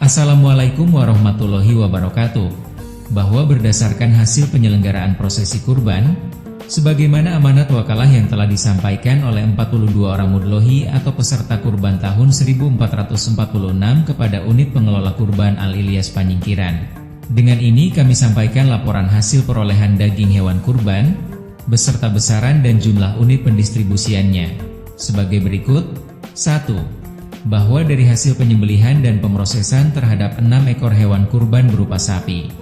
Assalamualaikum warahmatullahi wabarakatuh. Bahwa berdasarkan hasil penyelenggaraan prosesi kurban, sebagaimana amanat wakalah yang telah disampaikan oleh 42 orang mudlohi atau peserta kurban tahun 1446 kepada unit pengelola kurban Al-Ilyas Panyingkiran. Dengan ini kami sampaikan laporan hasil perolehan daging hewan kurban, beserta besaran dan jumlah unit pendistribusiannya. Sebagai berikut: 1. Bahwa dari hasil penyembelihan dan pemrosesan terhadap 6 ekor hewan kurban berupa sapi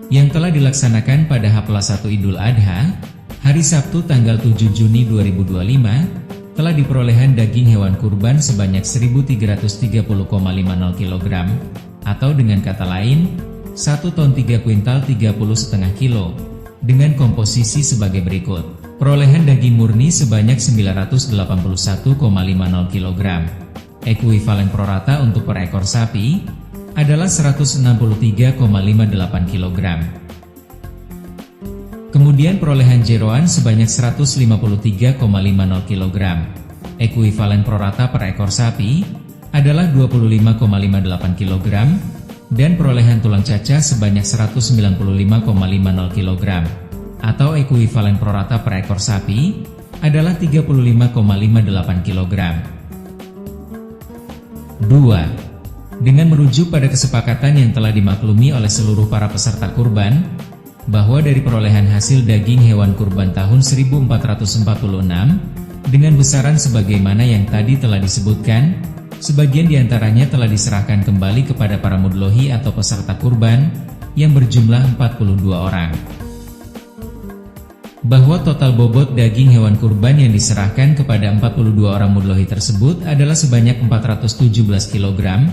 yang telah dilaksanakan pada H+1 Idul Adha, hari Sabtu tanggal 7 Juni 2025, telah diperolehan daging hewan kurban sebanyak 1.330,50 kg, atau dengan kata lain, 1 ton 3 kuintal 30,5 kilo, dengan komposisi sebagai berikut. Perolehan daging murni sebanyak 981,50 kg. Ekuivalen prorata untuk per ekor sapi adalah 163,58 kg. Kemudian perolehan jeroan sebanyak 153,50 kg. Ekuivalen prorata per ekor sapi adalah 25,58 kg. Dan perolehan tulang caca sebanyak 195,50 kg. Atau ekuivalen prorata per ekor sapi adalah 35,58 kg. 2. Dengan merujuk pada kesepakatan yang telah dimaklumi oleh seluruh para peserta kurban, bahwa dari perolehan hasil daging hewan kurban tahun 1446, dengan besaran sebagaimana yang tadi telah disebutkan, sebagian diantaranya telah diserahkan kembali kepada para mudlohi atau peserta kurban, yang berjumlah 42 orang. Bahwa total bobot daging hewan kurban yang diserahkan kepada 42 orang mudlohi tersebut adalah sebanyak 417 kg,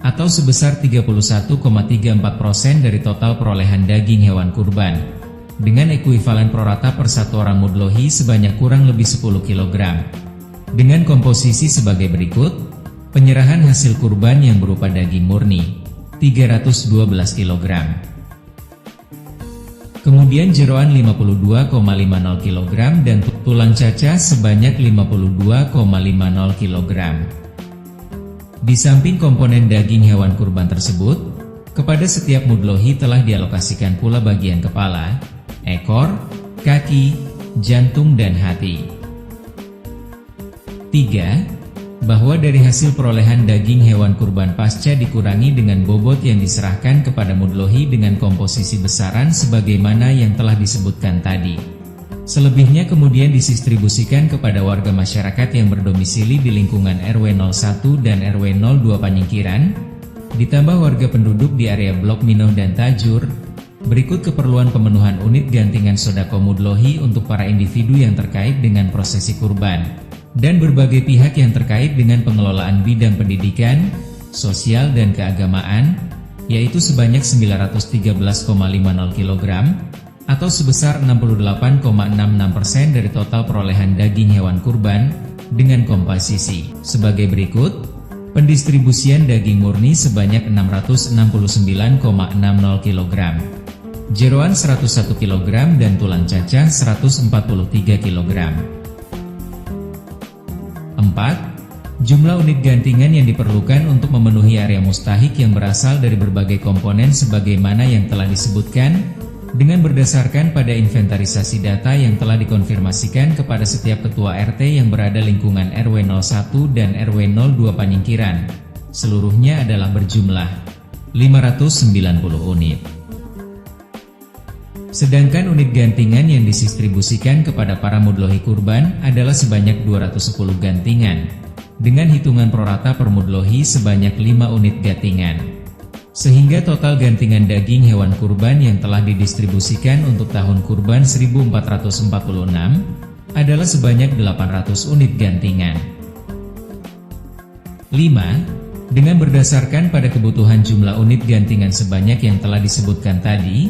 atau sebesar 31,34% dari total perolehan daging hewan kurban, dengan ekuivalen prorata per satu orang mudlohi sebanyak kurang lebih 10 kg. Dengan komposisi sebagai berikut: penyerahan hasil kurban yang berupa daging murni, 312 kg. Kemudian jeroan 52,50 kg dan tulang caca sebanyak 52,50 kg. Di samping komponen daging hewan kurban tersebut, kepada setiap mudlohi telah dialokasikan pula bagian kepala, ekor, kaki, jantung dan hati. 3. Bahwa dari hasil perolehan daging hewan kurban pasca dikurangi dengan bobot yang diserahkan kepada mudlohi dengan komposisi besaran sebagaimana yang telah disebutkan tadi. Selebihnya kemudian didistribusikan kepada warga masyarakat yang berdomisili di lingkungan RW 01 dan RW 02 Panyingkiran, ditambah warga penduduk di area Blok Minoh dan Tajur. Berikut keperluan pemenuhan unit gantingan sodako mudlohi untuk para individu yang terkait dengan prosesi kurban dan berbagai pihak yang terkait dengan pengelolaan bidang pendidikan, sosial dan keagamaan, yaitu sebanyak 913,50 kg, atau sebesar 68,66% dari total perolehan daging hewan kurban, dengan komposisi sebagai berikut: pendistribusian daging murni sebanyak 669,60 kg, jeroan 101 kg dan tulang caca 143 kg. 4. Jumlah unit gantingan yang diperlukan untuk memenuhi area mustahik yang berasal dari berbagai komponen sebagaimana yang telah disebutkan, dengan berdasarkan pada inventarisasi data yang telah dikonfirmasikan kepada setiap ketua RT yang berada lingkungan RW 01 dan RW 02 Panyingkiran. Seluruhnya adalah berjumlah 590 unit. Sedangkan unit gantingan yang didistribusikan kepada para mudlohi kurban adalah sebanyak 210 gantingan, dengan hitungan prorata per mudlohi sebanyak 5 unit gantingan. Sehingga total gantingan daging hewan kurban yang telah didistribusikan untuk tahun kurban 1446 adalah sebanyak 800 unit gantingan. 5. Dengan berdasarkan pada kebutuhan jumlah unit gantingan sebanyak yang telah disebutkan tadi,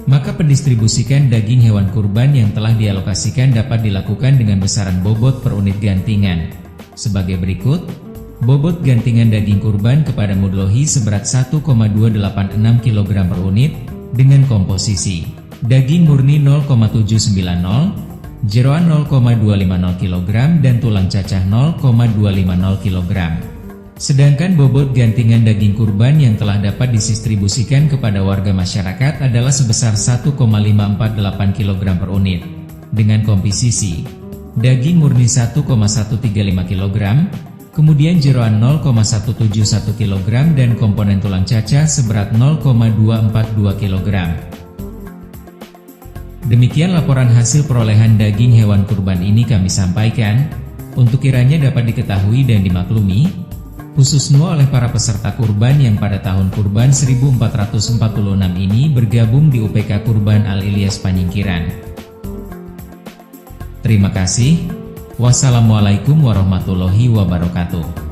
maka pendistribusikan daging hewan kurban yang telah dialokasikan dapat dilakukan dengan besaran bobot per unit gantingan sebagai berikut: bobot gantingan daging kurban kepada mudlohi seberat 1,286 kg per unit, dengan komposisi daging murni 0,790, jeroan 0,250 kg dan tulang cacah 0,250 kg. Sedangkan bobot gantingan daging kurban yang telah dapat didistribusikan kepada warga masyarakat adalah sebesar 1,548 kg per unit, dengan komposisi daging murni 1,135 kg, kemudian jeroan 0,171 kg dan komponen tulang cacah seberat 0,242 kg. Demikian laporan hasil perolehan daging hewan kurban ini kami sampaikan, untuk kiranya dapat diketahui dan dimaklumi, khususnya oleh para peserta kurban yang pada tahun kurban 1446 ini bergabung di UPK Kurban Al-Ilyas Panyingkiran. Terima kasih. Wassalamualaikum warahmatullahi wabarakatuh.